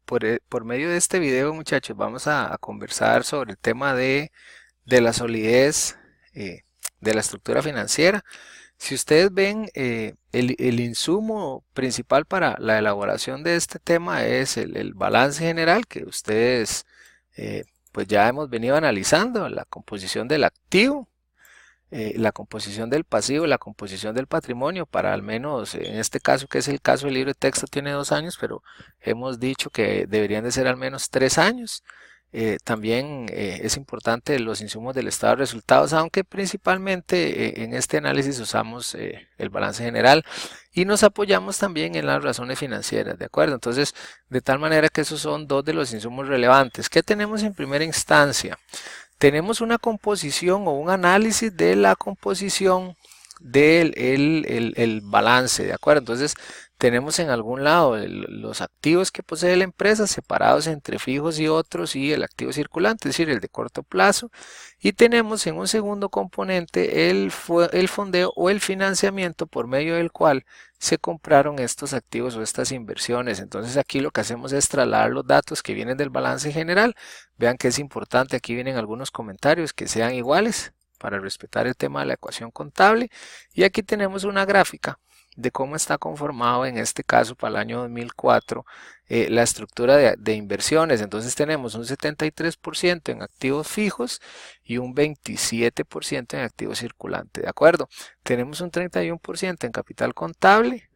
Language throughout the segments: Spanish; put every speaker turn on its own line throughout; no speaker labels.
Por medio de este video, muchachos, vamos a conversar sobre el tema de la solidez de la estructura financiera. Si ustedes ven, el insumo principal para la elaboración de este tema es el balance general que ustedes pues ya hemos venido analizando, la composición del activo, la composición del pasivo, la composición del patrimonio, para al menos en este caso, que es el caso del libro de texto, tiene 2 años, pero hemos dicho que deberían de ser al menos 3 años. También es importante los insumos del estado de resultados, aunque principalmente en este análisis usamos el balance general y nos apoyamos también en las razones financieras, ¿de acuerdo? Entonces, de tal manera que esos son dos de los insumos relevantes. ¿Qué tenemos en primera instancia? Tenemos una composición o un análisis de la composición del el balance, ¿de acuerdo? Entonces, tenemos en algún lado los activos que posee la empresa separados entre fijos y otros y el activo circulante, es decir, el de corto plazo. Y tenemos en un segundo componente el fondeo o el financiamiento por medio del cual se compraron estos activos o estas inversiones. Entonces, aquí lo que hacemos es trasladar los datos que vienen del balance general. Vean que es importante, aquí vienen algunos comentarios que sean iguales para respetar el tema de la ecuación contable. Y aquí tenemos una gráfica de cómo está conformado en este caso para el año 2004 la estructura de inversiones. Entonces tenemos un 73% en activos fijos y un 27% en activos circulantes, ¿de acuerdo? Tenemos un 31% en capital contable,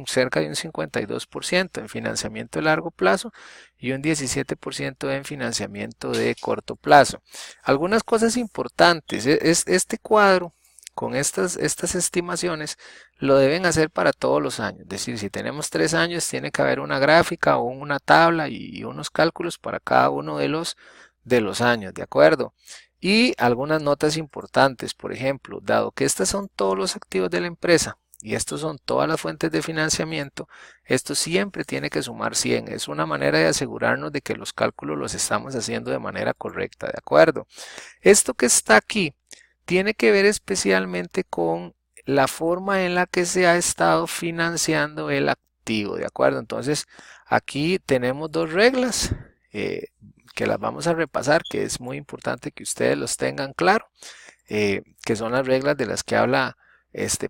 cerca de un 52% en financiamiento de largo plazo y un 17% en financiamiento de corto plazo. Algunas cosas importantes, este cuadro con estas estimaciones lo deben hacer para todos los años. Es decir, si tenemos 3 años, tiene que haber una gráfica o una tabla y unos cálculos para cada uno de los años, ¿de acuerdo? Y algunas notas importantes, por ejemplo, dado que estos son todos los activos de la empresa y estos son todas las fuentes de financiamiento, esto siempre tiene que sumar 100. Es una manera de asegurarnos de que los cálculos los estamos haciendo de manera correcta, ¿de acuerdo? Esto que está aquí tiene que ver especialmente con la forma en la que se ha estado financiando el activo, ¿de acuerdo? Entonces, aquí tenemos dos reglas que las vamos a repasar, que es muy importante que ustedes los tengan claro, que son las reglas de las que habla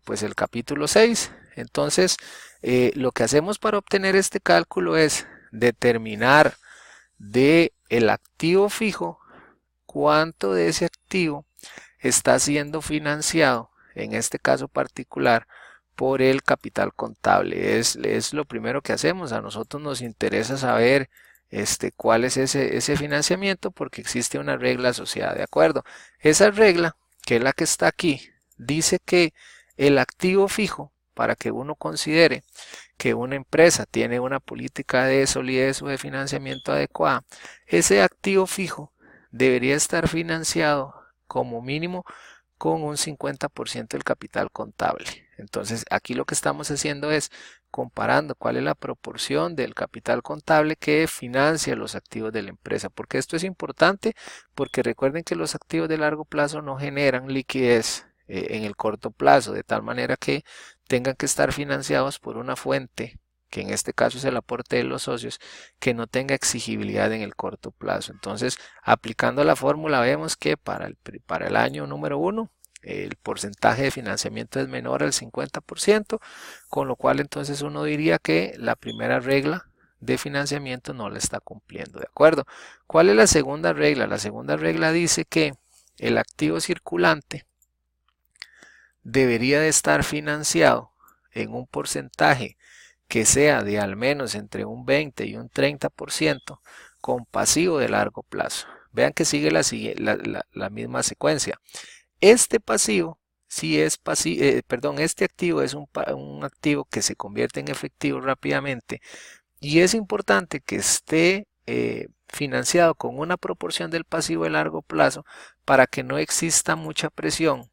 pues el capítulo 6. Entonces, lo que hacemos para obtener este cálculo es determinar de el activo fijo cuánto de ese activo está siendo financiado, en este caso particular, por el capital contable. Es lo primero que hacemos. A nosotros nos interesa saber cuál es ese financiamiento porque existe una regla asociada, ¿de acuerdo? Esa regla, que es la que está aquí, dice que el activo fijo, para que uno considere que una empresa tiene una política de solidez o de financiamiento adecuada, ese activo fijo debería estar financiado como mínimo con un 50% del capital contable. Entonces, aquí lo que estamos haciendo es comparando cuál es la proporción del capital contable que financia los activos de la empresa. Porque esto es importante, porque recuerden que los activos de largo plazo no generan liquidez en el corto plazo, de tal manera que tengan que estar financiados por una fuente, que en este caso es el aporte de los socios, que no tenga exigibilidad en el corto plazo. Entonces, aplicando la fórmula, vemos que para el año número 1, el porcentaje de financiamiento es menor al 50%, con lo cual entonces uno diría que la primera regla de financiamiento no la está cumpliendo, ¿de acuerdo? ¿Cuál es la segunda regla? La segunda regla dice que el activo circulante debería de estar financiado en un porcentaje que sea de al menos entre un 20 y un 30% con pasivo de largo plazo. Vean que sigue la misma secuencia. Este pasivo, si es perdón, este activo es un activo que se convierte en efectivo rápidamente y es importante que esté financiado con una proporción del pasivo de largo plazo para que no exista mucha presión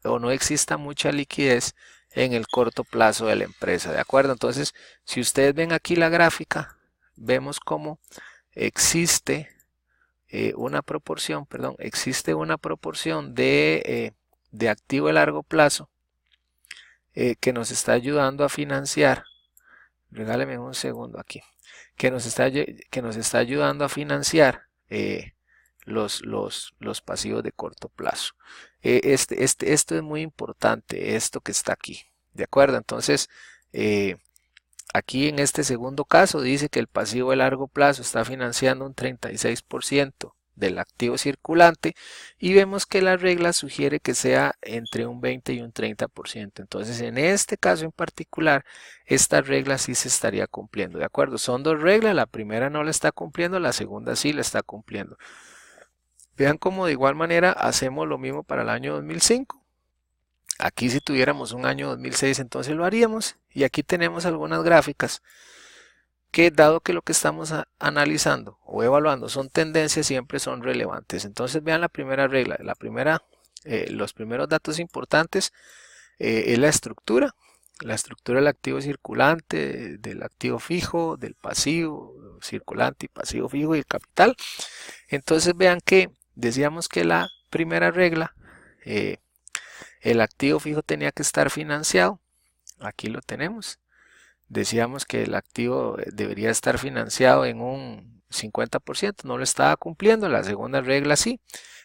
o no exista mucha liquidez en el corto plazo de la empresa, ¿de acuerdo? Entonces, si ustedes ven aquí la gráfica, vemos cómo existe existe una proporción de activo de largo plazo que nos está ayudando a financiar regáleme un segundo aquí, que nos está ayudando a financiar los pasivos de corto plazo. Esto es muy importante, esto que está aquí, ¿de acuerdo? Entonces, aquí en este segundo caso dice que el pasivo de largo plazo está financiando un 36% del activo circulante y vemos que la regla sugiere que sea entre un 20 y un 30%. Entonces, en este caso en particular, esta regla sí se estaría cumpliendo, ¿de acuerdo? Son dos reglas, la primera no la está cumpliendo, la segunda sí la está cumpliendo. Vean cómo de igual manera hacemos lo mismo para el año 2005. Aquí si tuviéramos un año 2006 entonces lo haríamos, y aquí tenemos algunas gráficas que dado que lo que estamos analizando o evaluando son tendencias, siempre son relevantes. Entonces vean la primera regla, los primeros datos importantes es la estructura del activo circulante, del activo fijo, del pasivo circulante y pasivo fijo y el capital. Entonces vean que decíamos que la primera regla, el activo fijo tenía que estar financiado, aquí lo tenemos. Decíamos que el activo debería estar financiado en un 50%, no lo estaba cumpliendo, la segunda regla sí.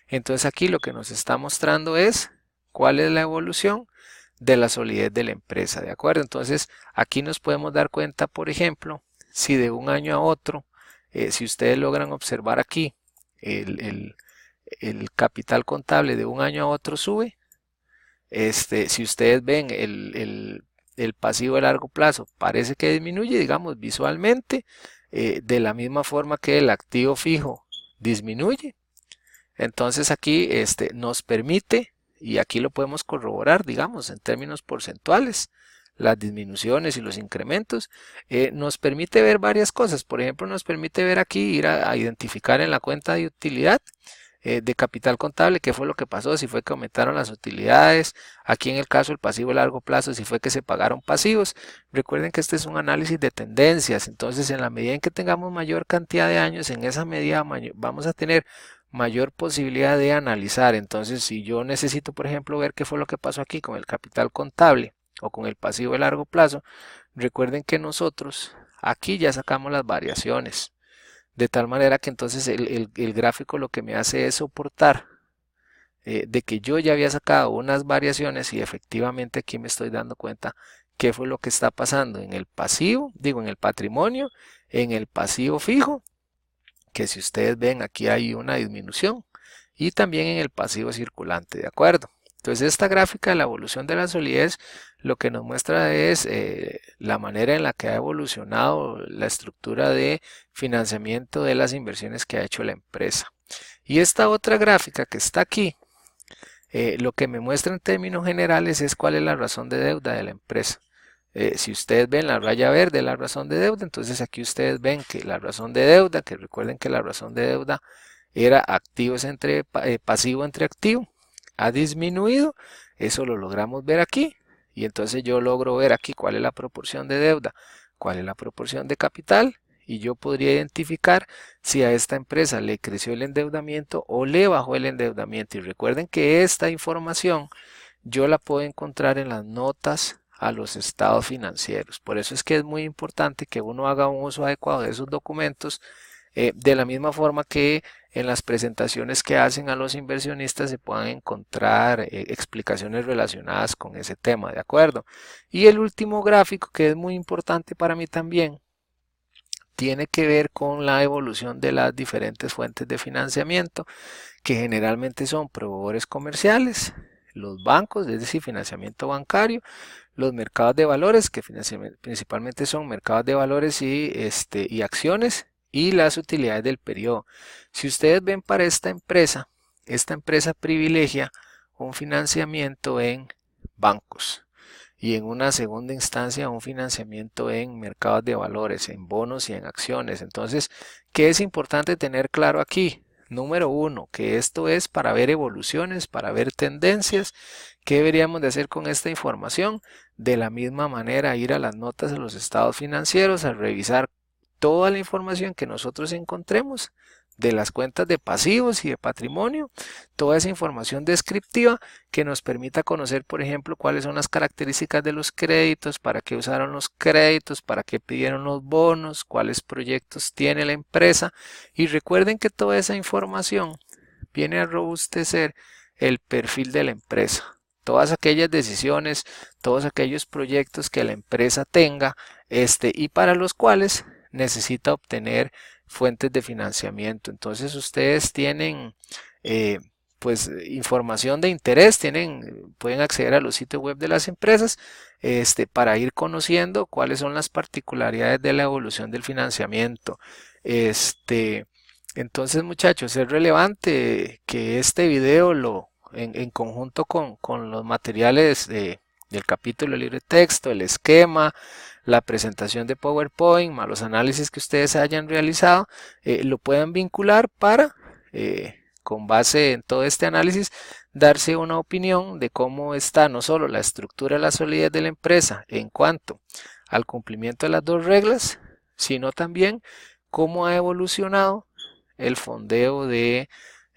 Entonces aquí lo que nos está mostrando es cuál es la evolución de la solidez de la empresa, ¿de acuerdo? Entonces aquí nos podemos dar cuenta, por ejemplo, si de un año a otro, si ustedes logran observar aquí, el capital contable de un año a otro sube. Si ustedes ven el pasivo de largo plazo parece que disminuye, digamos, visualmente, de la misma forma que el activo fijo disminuye. Entonces aquí nos permite, y aquí lo podemos corroborar, digamos, en términos porcentuales, las disminuciones y los incrementos, nos permite ver varias cosas. Por ejemplo, nos permite ver aquí, ir a identificar en la cuenta de utilidad de capital contable qué fue lo que pasó, si fue que aumentaron las utilidades, aquí en el caso del pasivo a largo plazo, si fue que se pagaron pasivos. Recuerden que este es un análisis de tendencias, entonces en la medida en que tengamos mayor cantidad de años, en esa medida vamos a tener mayor posibilidad de analizar. Entonces si yo necesito, por ejemplo, ver qué fue lo que pasó aquí con el capital contable o con el pasivo de largo plazo, recuerden que nosotros aquí ya sacamos las variaciones. De tal manera que entonces el gráfico lo que me hace es soportar de que yo ya había sacado unas variaciones y efectivamente aquí me estoy dando cuenta qué fue lo que está pasando en el pasivo, digo en el patrimonio, en el pasivo fijo, que si ustedes ven aquí hay una disminución, y también en el pasivo circulante, ¿de acuerdo? Entonces esta gráfica de la evolución de la solidez lo que nos muestra es la manera en la que ha evolucionado la estructura de financiamiento de las inversiones que ha hecho la empresa. Y esta otra gráfica que está aquí, lo que me muestra en términos generales es cuál es la razón de deuda de la empresa. Si ustedes ven la raya verde, la razón de deuda, entonces aquí ustedes ven que la razón de deuda, que recuerden que la razón de deuda era activos entre pasivo entre activo, ha disminuido, eso lo logramos ver aquí, y entonces yo logro ver aquí cuál es la proporción de deuda, cuál es la proporción de capital, y yo podría identificar si a esta empresa le creció el endeudamiento o le bajó el endeudamiento. Y recuerden que esta información yo la puedo encontrar en las notas a los estados financieros. Por eso es que es muy importante que uno haga un uso adecuado de esos documentos, de la misma forma que en las presentaciones que hacen a los inversionistas se puedan encontrar explicaciones relacionadas con ese tema, ¿de acuerdo? Y el último gráfico, que es muy importante para mí también, tiene que ver con la evolución de las diferentes fuentes de financiamiento, que generalmente son proveedores comerciales, los bancos, es decir, financiamiento bancario, los mercados de valores, que principalmente son mercados de valores y acciones, y las utilidades del periodo. Si ustedes ven para esta empresa privilegia un financiamiento en bancos y en una segunda instancia un financiamiento en mercados de valores, en bonos y en acciones. Entonces, ¿qué es importante tener claro aquí? Número uno, que esto es para ver evoluciones, para ver tendencias. ¿Qué deberíamos de hacer con esta información? De la misma manera, ir a las notas de los estados financieros, a revisar toda la información que nosotros encontremos de las cuentas de pasivos y de patrimonio, toda esa información descriptiva que nos permita conocer, por ejemplo, cuáles son las características de los créditos, para qué usaron los créditos, para qué pidieron los bonos, cuáles proyectos tiene la empresa. Y recuerden que toda esa información viene a robustecer el perfil de la empresa. Todas aquellas decisiones, todos aquellos proyectos que la empresa tenga, y para los cuales necesita obtener fuentes de financiamiento. Entonces ustedes tienen pues información de interés, pueden acceder a los sitios web de las empresas para ir conociendo cuáles son las particularidades de la evolución del financiamiento. Entonces, muchachos, es relevante que este video en conjunto con los materiales del capítulo de libre texto, el esquema, la presentación de PowerPoint, más los análisis que ustedes hayan realizado, lo puedan vincular para, con base en todo este análisis, darse una opinión de cómo está no solo la estructura y la solidez de la empresa en cuanto al cumplimiento de las dos reglas, sino también cómo ha evolucionado el fondeo de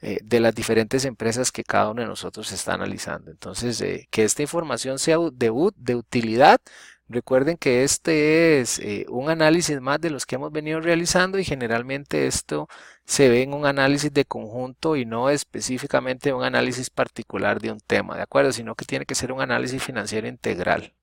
las diferentes empresas que cada uno de nosotros está analizando. Entonces, que esta información sea de utilidad. Recuerden que este es un análisis más de los que hemos venido realizando, y generalmente esto se ve en un análisis de conjunto y no específicamente un análisis particular de un tema, ¿de acuerdo? Sino que tiene que ser un análisis financiero integral.